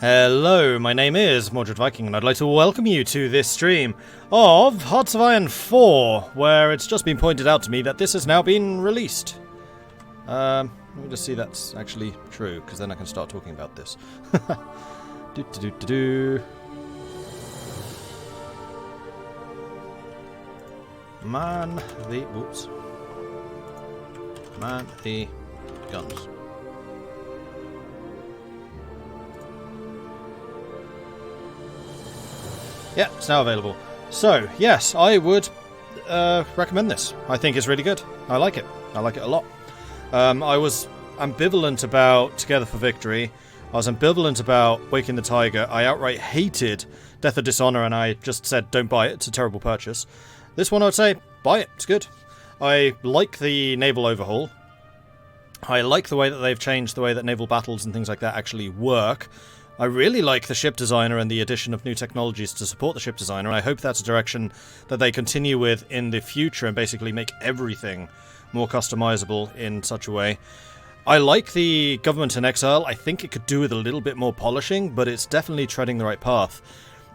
Hello, my name is Mordred Viking, and I'd like to welcome you to this stream of Hearts of Iron 4, where it's just been pointed out to me that this has now been released. Let me just see that's actually true, because then I can start talking about this. Man the guns. Yeah, it's now available. So, yes, I would recommend this. I think it's really good. I like it. I like it a lot. I was ambivalent about Together for Victory. I was ambivalent about Waking the Tiger. I outright hated Death of Dishonor, and I just said, don't buy it. It's a terrible purchase. This one, I would say, buy it. It's good. I like the naval overhaul. I like the way that they've changed the way that naval battles and things like that actually work. I really like the ship designer and the addition of new technologies to support the ship designer, and I hope that's a direction that they continue with in the future and basically make everything more customizable in such a way. I like the government in Exile. I think it could do with a little bit more polishing, but it's definitely treading the right path.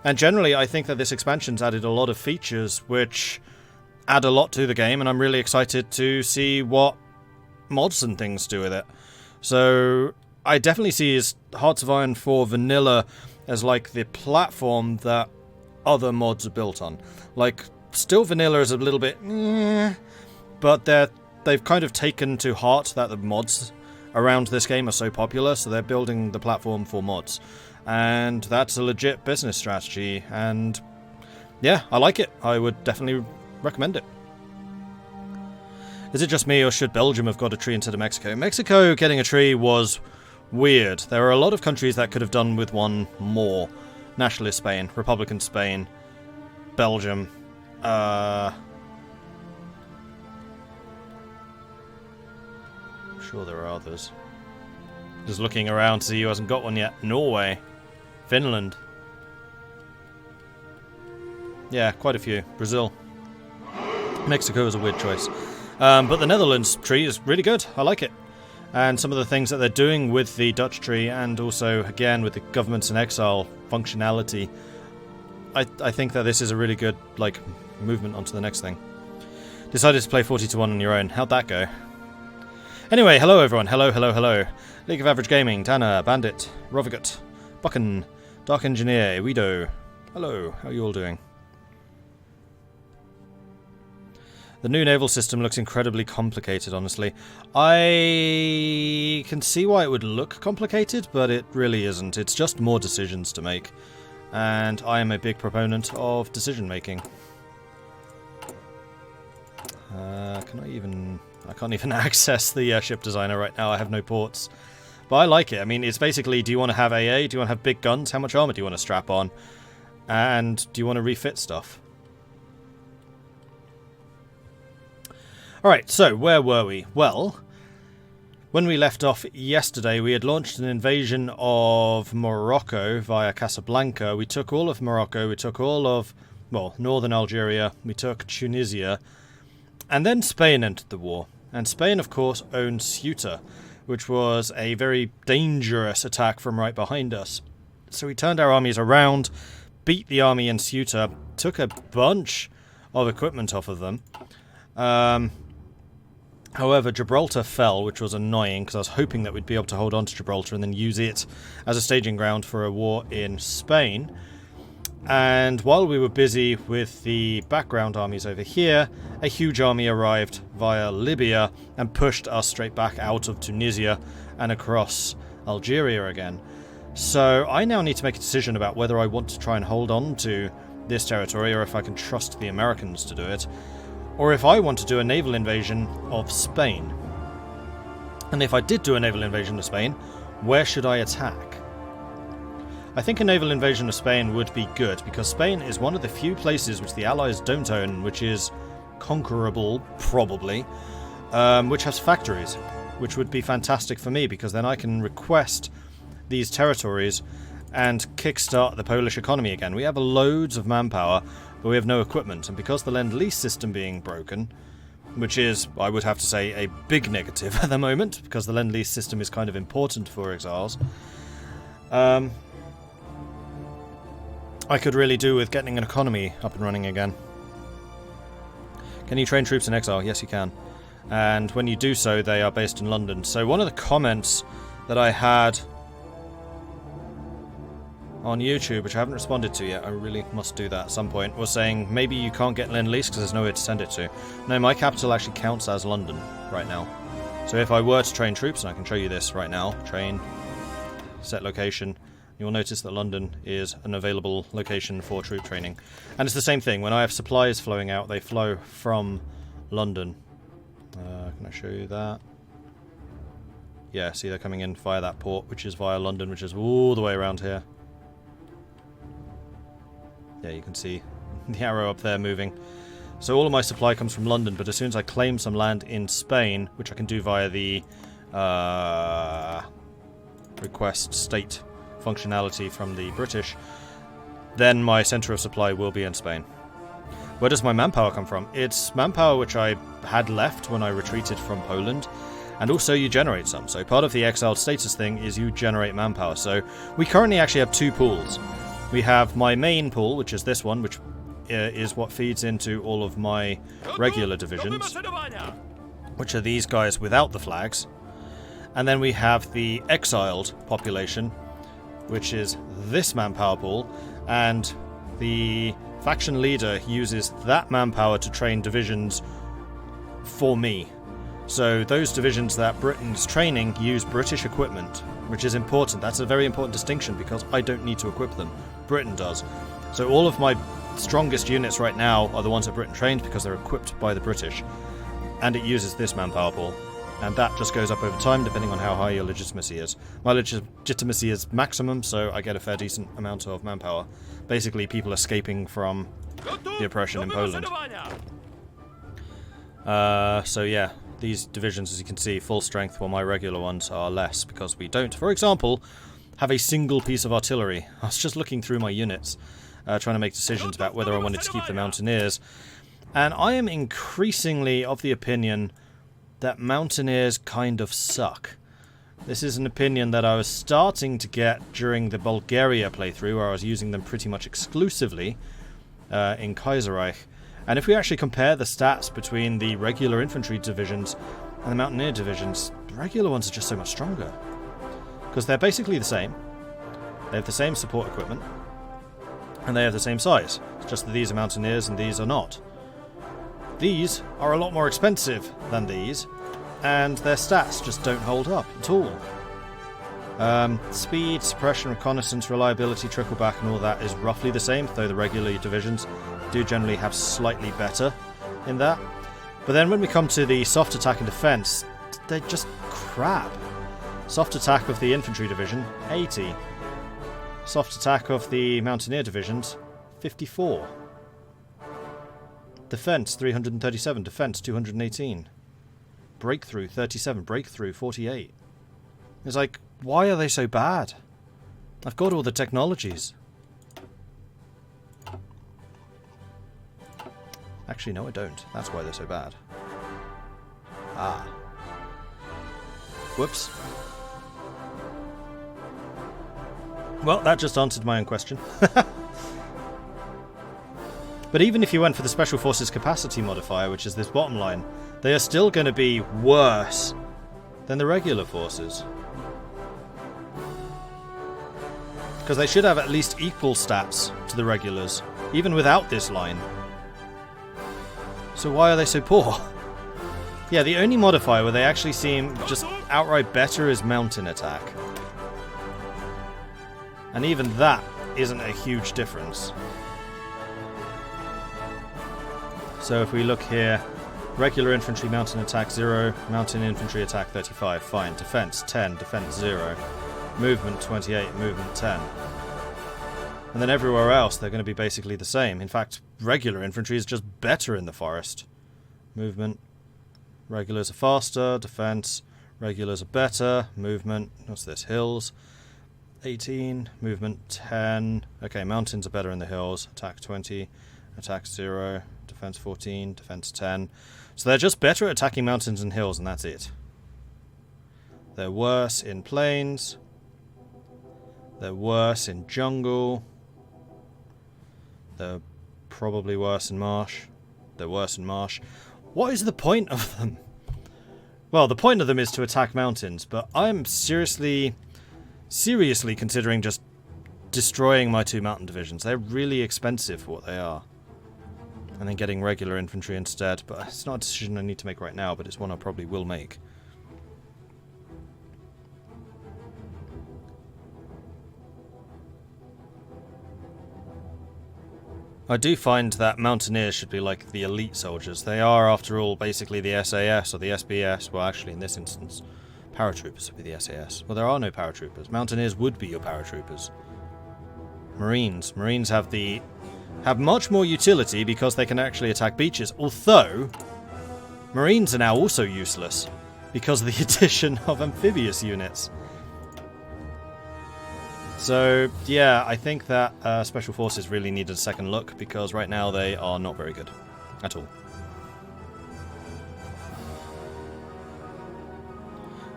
And generally, I think that this expansion's added a lot of features which add a lot to the game, and I'm really excited to see what mods and things do with it. So I definitely see Hearts of Iron 4 Vanilla as like the platform that other mods are built on. Like, still Vanilla is a little bit but they've kind of taken to heart that the mods around this game are so popular, so they're building the platform for mods. And that's a legit business strategy, and yeah, I like it. I would definitely recommend it. Is it just me, or should Belgium have got a tree instead of Mexico? Mexico getting a tree was weird. There are a lot of countries that could have done with one more. Nationalist Spain, Republican Spain, Belgium, I'm sure there are others. Just looking around to see who hasn't got one yet. Norway, Finland. Yeah, quite a few. Brazil. Mexico is a weird choice. But the Netherlands tree is really good. I like it. And some of the things that they're doing with the Dutch tree, and also, again, with the governments in exile functionality, I think that this is a really good, like, movement onto the next thing. Decided to play 40-1 on your own. How'd that go? Anyway, hello everyone. Hello, hello, hello. League of Average Gaming, Tanner, Bandit, Rovigut, Bucken, Dark Engineer, Weedo. Hello, how are you all doing? The new naval system looks incredibly complicated, honestly. I can see why it would look complicated, but it really isn't. It's just more decisions to make. And I am a big proponent of decision making. I can't even access the ship designer right now. I have no ports. But I like it. I mean, it's basically, do you want to have AA? Do you want to have big guns? How much armor do you want to strap on? And do you want to refit stuff? Alright, so where were we? Well, when we left off yesterday, we had launched an invasion of Morocco via Casablanca. We took all of Morocco, we took all of, well, northern Algeria, we took Tunisia, and then Spain entered the war. And Spain, of course, owned Ceuta, which was a very dangerous attack from right behind us. So we turned our armies around, beat the army in Ceuta, took a bunch of equipment off of them. However, Gibraltar fell, which was annoying, because I was hoping that we'd be able to hold on to Gibraltar and then use it as a staging ground for a war in Spain. And while we were busy with the background armies over here, a huge army arrived via Libya and pushed us straight back out of Tunisia and across Algeria again. So I now need to make a decision about whether I want to try and hold on to this territory, or if I can trust the Americans to do it, or if I want to do a naval invasion of Spain. And if I did do a naval invasion of Spain, where should I attack? I think a naval invasion of Spain would be good, because Spain is one of the few places which the Allies don't own, which is conquerable, probably, which has factories, which would be fantastic for me, because then I can request these territories and kickstart the Polish economy again. We have loads of manpower, but we have no equipment, and because the Lend-Lease system being broken, which is, I would have to say, a big negative at the moment, because the Lend-Lease system is kind of important for exiles, I could really do with getting an economy up and running again. Can you train troops in Exile? Yes, you can. And when you do so, they are based in London. So one of the comments that I had on YouTube, which I haven't responded to yet, I really must do that at some point, was saying maybe you can't get Lend-Lease because there's nowhere to send it to. No, my capital actually counts as London right now. So if I were to train troops, and I can show you this right now, train, set location, you'll notice that London is an available location for troop training. And it's the same thing. When I have supplies flowing out, they flow from London. Can I show you that? Yeah, see, they're coming in via that port, which is via London, which is all the way around here. Yeah, you can see the arrow up there moving. So all of my supply comes from London, but as soon as I claim some land in Spain, which I can do via the request state functionality from the British, then my centre of supply will be in Spain. Where does my manpower come from? It's manpower which I had left when I retreated from Poland, and also you generate some. So part of the exiled status thing is you generate manpower. So we currently actually have two pools. We have my main pool, which is this one, which is what feeds into all of my regular divisions, which are these guys without the flags. And then we have the exiled population, which is this manpower pool, and the faction leader uses that manpower to train divisions for me. So those divisions that Britain's training use British equipment, which is important. That's a very important distinction because I don't need to equip them. Britain does. So all of my strongest units right now are the ones that Britain trained because they're equipped by the British. And it uses this manpower pool. And that just goes up over time depending on how high your legitimacy is. My legitimacy is maximum, so I get a fair decent amount of manpower. Basically, people escaping from the oppression in Poland. So yeah, these divisions, as you can see, full strength, while my regular ones are less, because we don't, for example, have a single piece of artillery. I was just looking through my units, trying to make decisions about whether I wanted to keep the Mountaineers, and I am increasingly of the opinion that Mountaineers kind of suck. This is an opinion that I was starting to get during the Bulgaria playthrough, where I was using them pretty much exclusively in Kaiserreich. And if we actually compare the stats between the regular infantry divisions and the Mountaineer divisions, the regular ones are just so much stronger. Because they're basically the same. They have the same support equipment. And they have the same size. It's just that these are Mountaineers and these are not. These are a lot more expensive than these, and their stats just don't hold up at all. Speed, suppression, reconnaissance, reliability, trickle back and all that is roughly the same, though the regular divisions do generally have slightly better in that. But then when we come to the soft attack and defense, they're just crap. Soft attack of the infantry division, 80. Soft attack of the Mountaineer divisions, 54. Defense, 337. Defense, 218. Breakthrough, 37. Breakthrough, 48. It's like, why are they so bad? I've got all the technologies. Actually, no, I don't. That's why they're so bad. Ah. Whoops. Well, that just answered my own question. But even if you went for the Special Forces Capacity modifier, which is this bottom line, they are still going to be worse than the regular forces. Because they should have at least equal stats to the regulars, even without this line. So why are they so poor? Yeah, the only modifier where they actually seem just outright better is mountain attack. And even that isn't a huge difference. So if we look here, regular infantry mountain attack 0, mountain infantry attack 35, fine. Defense 10, defense 0. Movement 28, movement 10. And then everywhere else they're going to be basically the same. In fact, regular infantry is just better in the forest. Movement, regulars are faster, defense, regulars are better, movement, what's this, hills, 18, movement 10. Okay, mountains are better in the hills, attack 20, attack 0, defense 14, defense 10. So they're just better at attacking mountains and hills, and that's it. They're worse in plains. They're worse in jungle. They're probably worse in Marsh. They're worse in Marsh. What is the point of them? Well, the point of them is to attack mountains, but I'm seriously considering just destroying my 2 mountain divisions. They're really expensive for what they are. And then getting regular infantry instead, but it's not a decision I need to make right now, but it's one I probably will make. I do find that mountaineers should be like the elite soldiers. They are, after all, basically the SAS or the SBS. Well, actually, in this instance, paratroopers would be the SAS. Well, there are no paratroopers. Mountaineers would be your paratroopers. Marines. Marines have much more utility because they can actually attack beaches. Although, Marines are now also useless because of the addition of amphibious units. So, yeah, I think that Special Forces really needed a second look, because right now they are not very good. At all.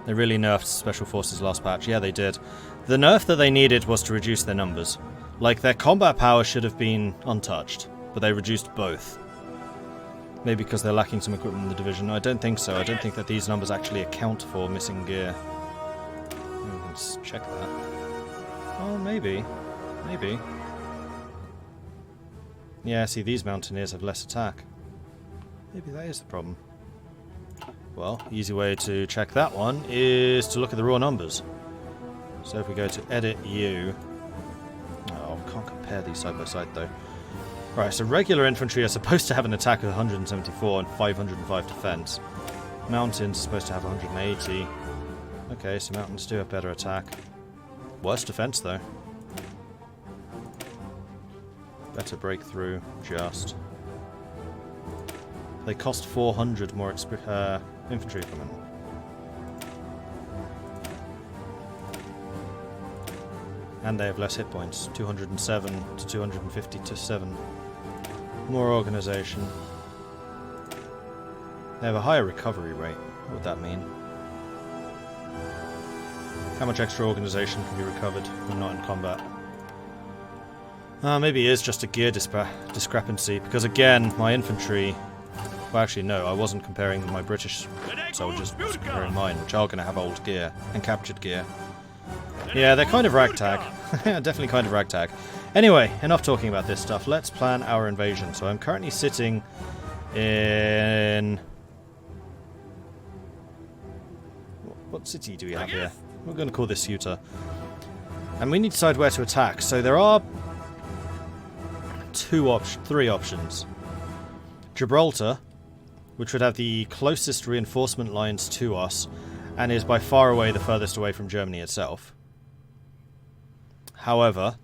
They really nerfed Special Forces last patch. Yeah, they did. The nerf that they needed was to reduce their numbers. Like, their combat power should have been untouched, but they reduced both. Maybe because they're lacking some equipment in the division. I don't think so. I don't think that these numbers actually account for missing gear. Let's check that. Oh, maybe. Maybe. Yeah, see, these mountaineers have less attack. Maybe that is the problem. Well, easy way to check that one is to look at the raw numbers. So if we go to edit you... Oh, I can't compare these side by side, though. Right, so regular infantry are supposed to have an attack of 174 and 505 defense. Mountains are supposed to have 180. Okay, so mountains do have better attack. Worse defense, though. Better breakthrough, just. They cost 400 more infantry equipment. And they have less hit points. 207 to 250 to 7. More organisation. They have a higher recovery rate. What would that mean? How much extra organisation can be recovered when not in combat? Maybe it is just a gear discrepancy, because again, my infantry... Well, actually, no, I wasn't comparing my British soldiers, I was comparing mine, which are going to have old gear and captured gear. Yeah, they're kind of ragtag. Definitely kind of ragtag. Anyway, enough talking about this stuff. Let's plan our invasion. So I'm currently sitting in... What city do we have here? We're going to call this Ceuta. And we need to decide where to attack. So there are three options. Gibraltar, which would have the closest reinforcement lines to us, and is by far away the furthest away from Germany itself. However,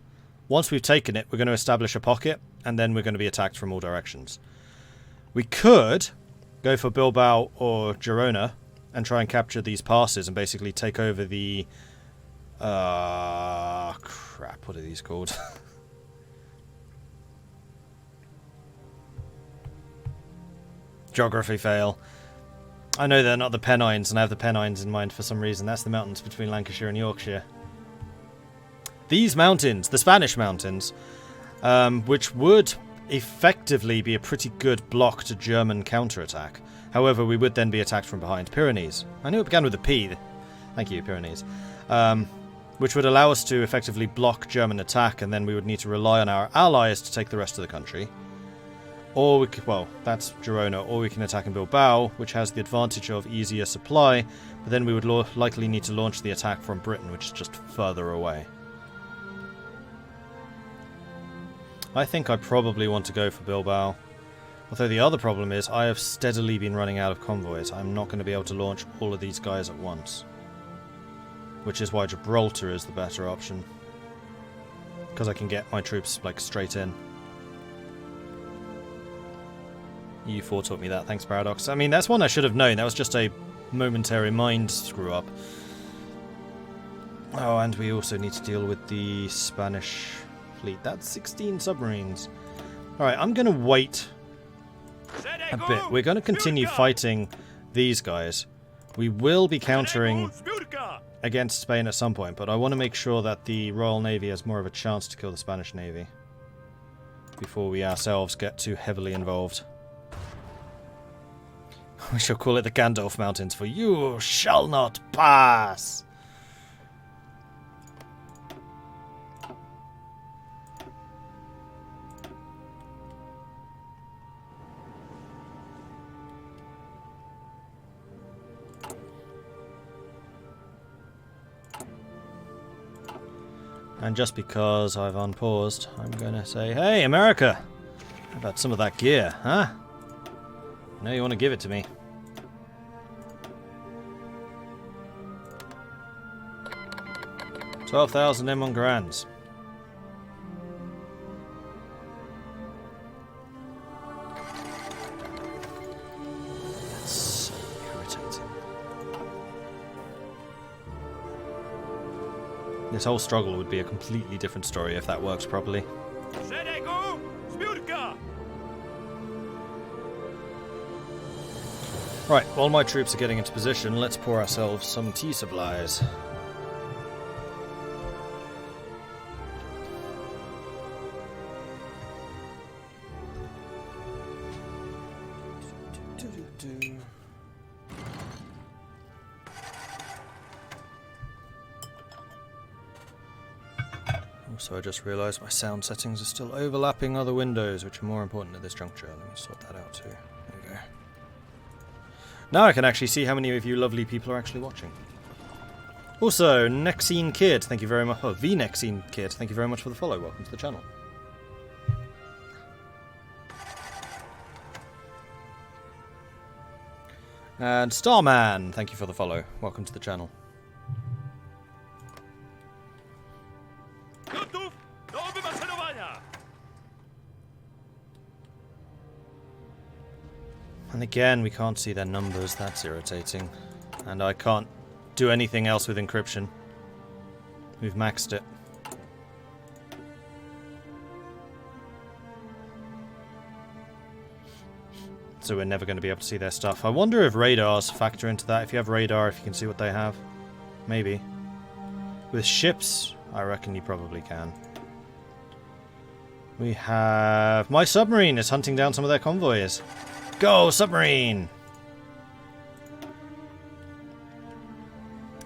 once we've taken it, we're going to establish a pocket, and then we're going to be attacked from all directions. We could go for Bilbao or Girona, and try and capture these passes and basically take over the... crap, what are these called? Geography fail. I know they're not the Pennines, and I have the Pennines in mind for some reason. That's the mountains between Lancashire and Yorkshire. These mountains, the Spanish mountains, which would effectively be a pretty good block to German counterattack. However, we would then be attacked from behind. Pyrenees. I knew it began with a P. Thank you, Pyrenees. Which would allow us to effectively block German attack, and then we would need to rely on our allies to take the rest of the country. Or we could, well, that's Girona, or we can attack in Bilbao, which has the advantage of easier supply, but then we would likely need to launch the attack from Britain, which is just further away. I think I probably want to go for Bilbao. Although the other problem is, I have steadily been running out of convoys. I'm not going to be able to launch all of these guys at once. Which is why Gibraltar is the better option. Because I can get my troops, like, straight in. EU4 taught me that, thanks Paradox. I mean, that's one I should have known. That was just a momentary mind screw-up. Oh, and we also need to deal with the Spanish fleet. That's 16 submarines. Alright, I'm going to wait a bit. We're going to continue fighting these guys. We will be countering against Spain at some point, but I want to make sure that the Royal Navy has more of a chance to kill the Spanish Navy. before we ourselves get too heavily involved. We shall call it the Gandalf Mountains, for you shall not pass! And just because I've unpaused, I'm going to say, hey, America! How about some of that gear, huh? I know you want to give it to me. $12,000 M1 grands. That's so irritating. This whole struggle would be a completely different story if that works properly. Right, while my troops are getting into position, let's pour ourselves some tea supplies. Also, I just realised my sound settings are still overlapping other windows, which are more important at this juncture. Let me sort that out too. There we go. Now I can actually see how many of you lovely people are actually watching. Also, Nexine Kid, thank you very much. Oh, the Nexine Kid, thank you very much for the follow. Welcome to the channel. And Starman, thank you for the follow. Welcome to the channel. And again, we can't see their numbers. That's irritating. And I can't do anything else with encryption. We've maxed it. So we're never going to be able to see their stuff. I wonder if radars factor into that. If you have radar, if you can see what they have. Maybe. With ships, I reckon you probably can. We have... My submarine is hunting down some of their convoys. Go, submarine!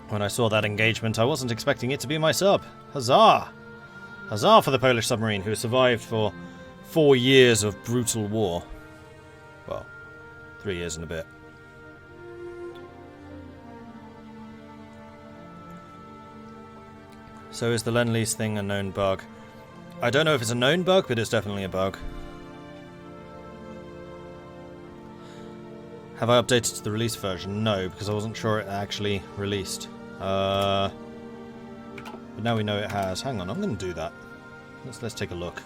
When I saw that engagement, I wasn't expecting it to be my sub. Huzzah! Huzzah for the Polish submarine, who survived for 4 years of brutal war. Well, 3 years and a bit. So is the Lend-Lease thing a known bug? I don't know if it's a known bug, but it's definitely a bug. Have I updated to the release version? No, because I wasn't sure it actually released. But now we know it has. Hang on, I'm going to do that. Let's take a look.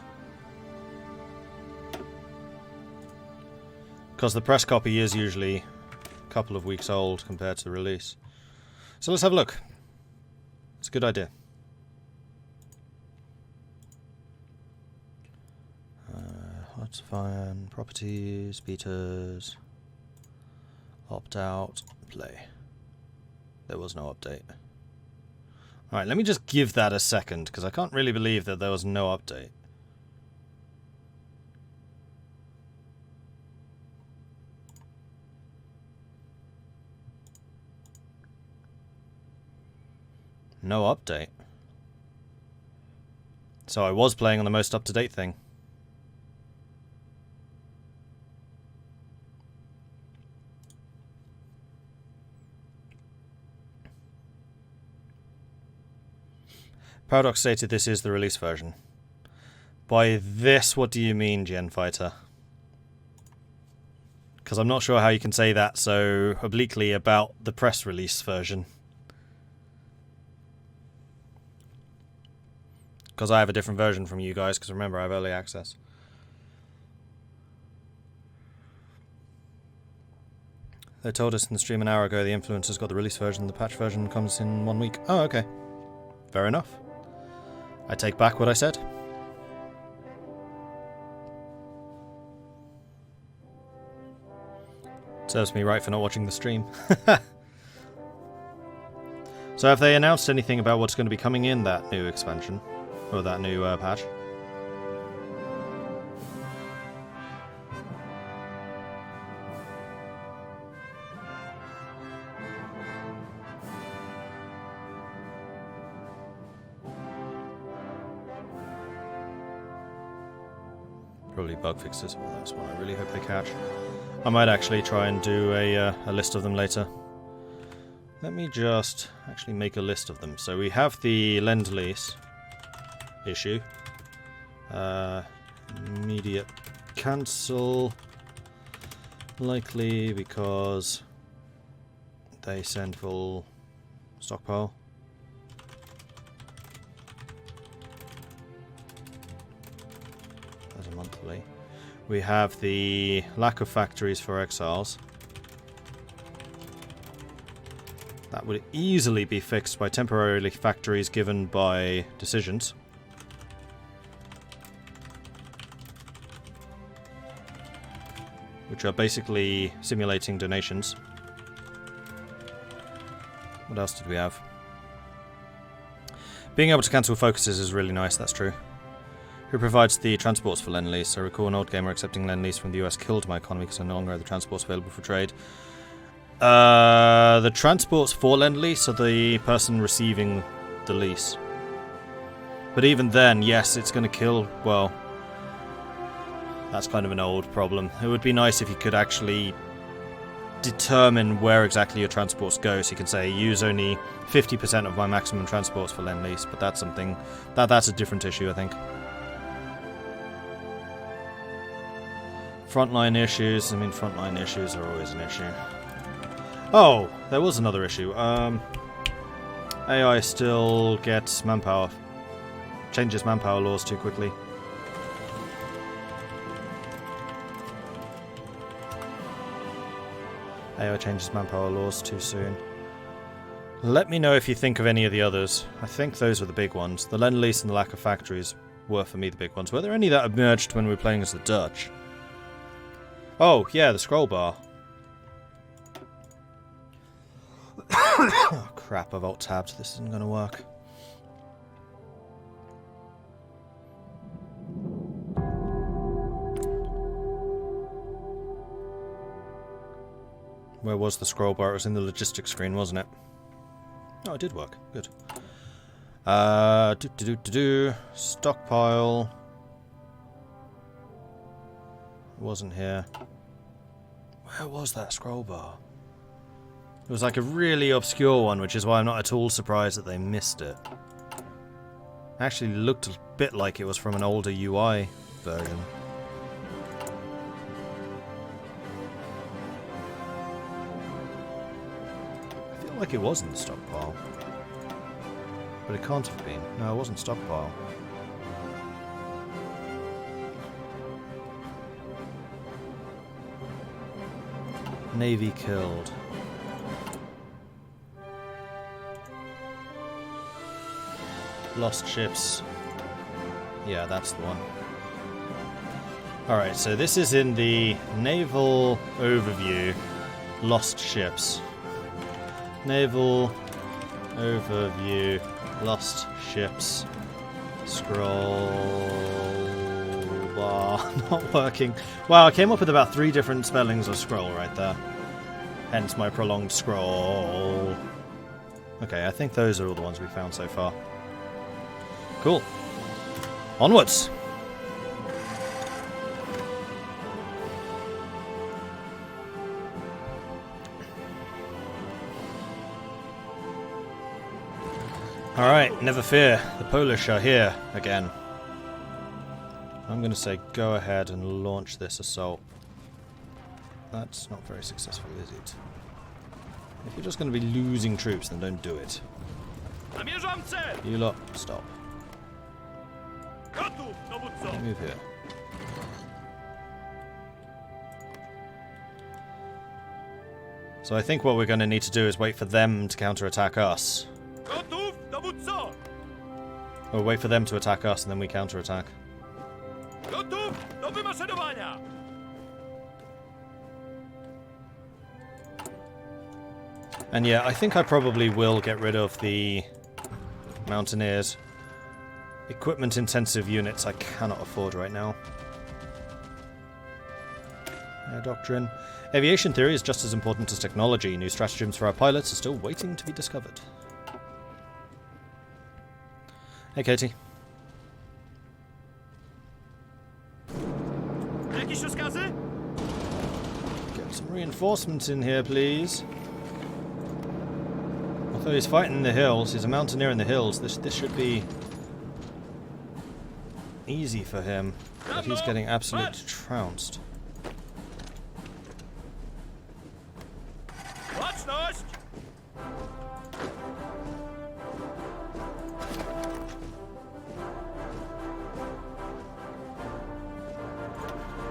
Because the press copy is usually a couple of weeks old compared to the release. So let's have a look. It's a good idea. Hot fine, properties, beaters, opt out, play. There was no update. Alright, let me just give that a second, because I can't really believe that there was no update. No update. So I was playing on the most up-to-date thing. Paradox stated this is the release version. By this, what do you mean, Gen Fighter? Because I'm not sure how you can say that so obliquely about the press release version. Because I have a different version from you guys, because remember, I have early access. They told us in the stream an hour ago the influencer's got the release version, the patch version comes in 1 week. Oh, okay. Fair enough. I take back what I said. Serves me right for not watching the stream. So have they announced anything about what's going to be coming in that new expansion? Or that new patch? Probably bug fixes. Well, that's one I really hope they catch. I might actually try and do a list of them later. Let me just actually make a list of them. So we have the Lend-Lease issue. Immediate cancel. Likely because they send full stockpile. As a monthly. We have the lack of factories for exiles. That would easily be fixed by temporarily factories given by decisions. Which are basically simulating donations. What else did we have? Being able to cancel focuses is really nice, that's true. Who provides the transports for Lend-Lease? I recall an old gamer accepting Lend-Lease from the US killed my economy because I no longer have the transports available for trade. The transports for Lend-Lease are the person receiving the lease. But even then, yes, it's going to kill, well, that's kind of an old problem. It would be nice if you could actually determine where exactly your transports go, so you can say, use only 50% of my maximum transports for Lend-Lease, but that's something, that's a different issue, I think. Frontline issues, I mean, frontline issues are always an issue. Oh, there was another issue. AI still gets manpower. Changes manpower laws too quickly. AI changes manpower laws too soon. Let me know if you think of any of the others. I think those were the big ones. The Lend-Lease and the lack of factories were, for me, the big ones. Were there any that emerged when we were playing as the Dutch? Oh, yeah, the scroll bar. Oh, crap, I've alt-tabbed. This isn't going to work. Where was the scroll bar? It was in the logistics screen, wasn't it? Oh, it did work. Good. Stockpile. It wasn't here. Where was that scroll bar? It was like a really obscure one, which is why I'm not at all surprised that they missed it. Actually looked a bit like it was from an older UI version. I feel like it was in the stockpile. But it can't have been. No, it wasn't stockpile. Navy killed. Lost ships. Yeah, that's the one. Alright, so this is in the naval overview. Lost ships. Naval overview. Lost ships. Scroll bar. Not working. Wow, I came up with about 3 different spellings of scroll right there. Hence my prolonged scroll. Okay, I think those are all the ones we found so far. Cool. Onwards! Alright, never fear. The Polish are here again. I'm going to say go ahead and launch this assault. That's not very successful, is it? If you're just going to be losing troops, then don't do it. You lot, stop. Move here. So I think what we're going to need to do is wait for them to counterattack us. Or wait for them to attack us and then we counterattack. And yeah, I think I probably will get rid of the Mountaineers. Equipment-intensive units I cannot afford right now. Air doctrine. Aviation theory is just as important as technology. New stratagems for our pilots are still waiting to be discovered. Hey, Katie. Get some reinforcements in here, please. Although he's fighting in the hills, he's a mountaineer in the hills, this should be easy for him. But he's getting absolutely trounced.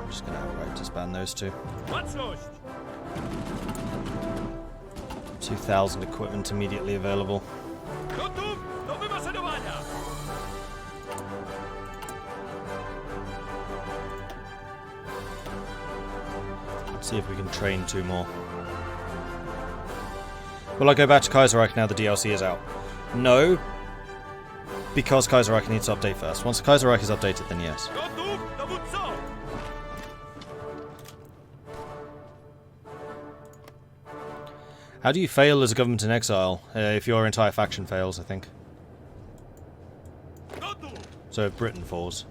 I'm just going to outright disband those two. 2,000 equipment immediately available. Let's see if we can train 2 more. Will I go back to Kaiserreich now the DLC is out? No, because Kaiserreich needs to update first. Once Kaiserreich is updated, then yes. How do you fail as a government in exile? If your entire faction fails, I think. So if Britain falls.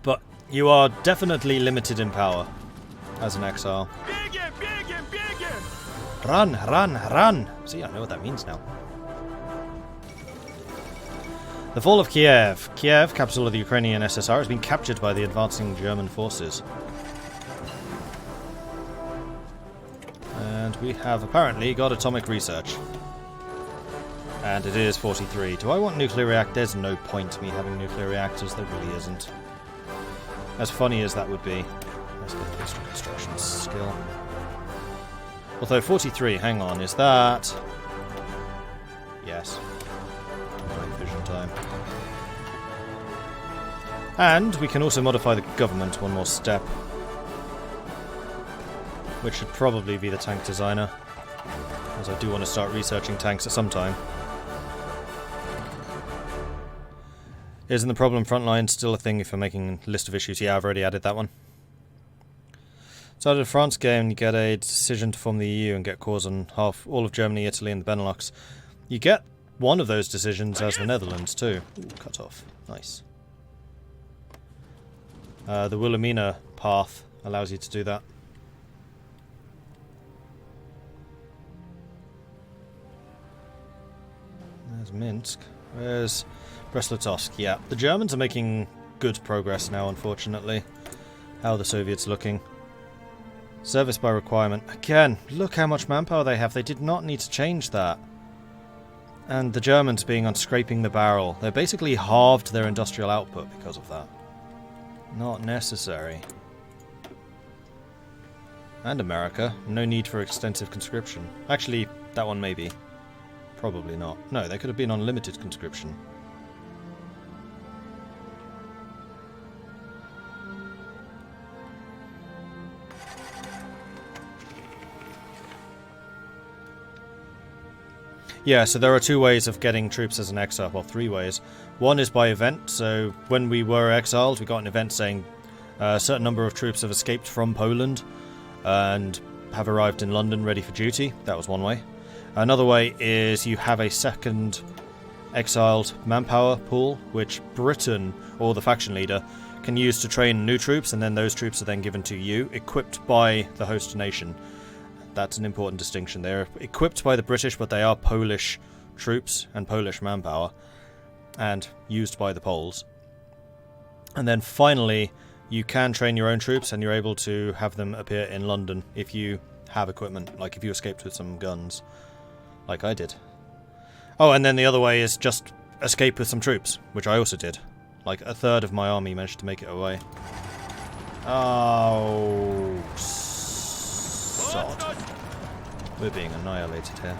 But you are definitely limited in power as an exile. Run, run, run! See, I know what that means now. The fall of Kiev. Kiev, capital of the Ukrainian SSR, has been captured by the advancing German forces. And we have apparently got atomic research. And it is 43. Do I want nuclear reactors? There's no point me having nuclear reactors, there really isn't. As funny as that would be. Let's get the history construction skill. Although 43, hang on, is that... Yes. Vision time. And we can also modify the government one more step. Which should probably be the tank designer. As I do want to start researching tanks at some time. Isn't the problem frontline still a thing if you're making a list of issues? Yeah, I've already added that one. So out of the France game, you get a decision to form the EU and get cores on all of Germany, Italy and the Benelux. You get one of those decisions as the Netherlands too. Ooh, cut off. Nice. The Wilhelmina path allows you to do that. There's Minsk. Where's Brest-Litovsk? Yeah, the Germans are making good progress now, unfortunately. How are the Soviets looking? Service by requirement. Again, look how much manpower they have. They did not need to change that. And the Germans being on scraping the barrel. They basically halved their industrial output because of that. Not necessary. And America. No need for extensive conscription. Actually, that one maybe. Probably not. No, they could have been on limited conscription. Yeah, so there are 2 ways of getting troops as an exile. Well, 3 ways. One is by event. So when we were exiled, we got an event saying a certain number of troops have escaped from Poland and have arrived in London ready for duty. That was one way. Another way is you have a second exiled manpower pool, which Britain, or the faction leader, can use to train new troops, and then those troops are then given to you, equipped by the host nation. That's an important distinction. They're equipped by the British, but they are Polish troops and Polish manpower, and used by the Poles. And then finally, you can train your own troops, and you're able to have them appear in London if you have equipment, like if you escaped with some guns, like I did. Oh, and then the other way is just escape with some troops, which I also did. Like a third of my army managed to make it away. Oh, sod. We're being annihilated here.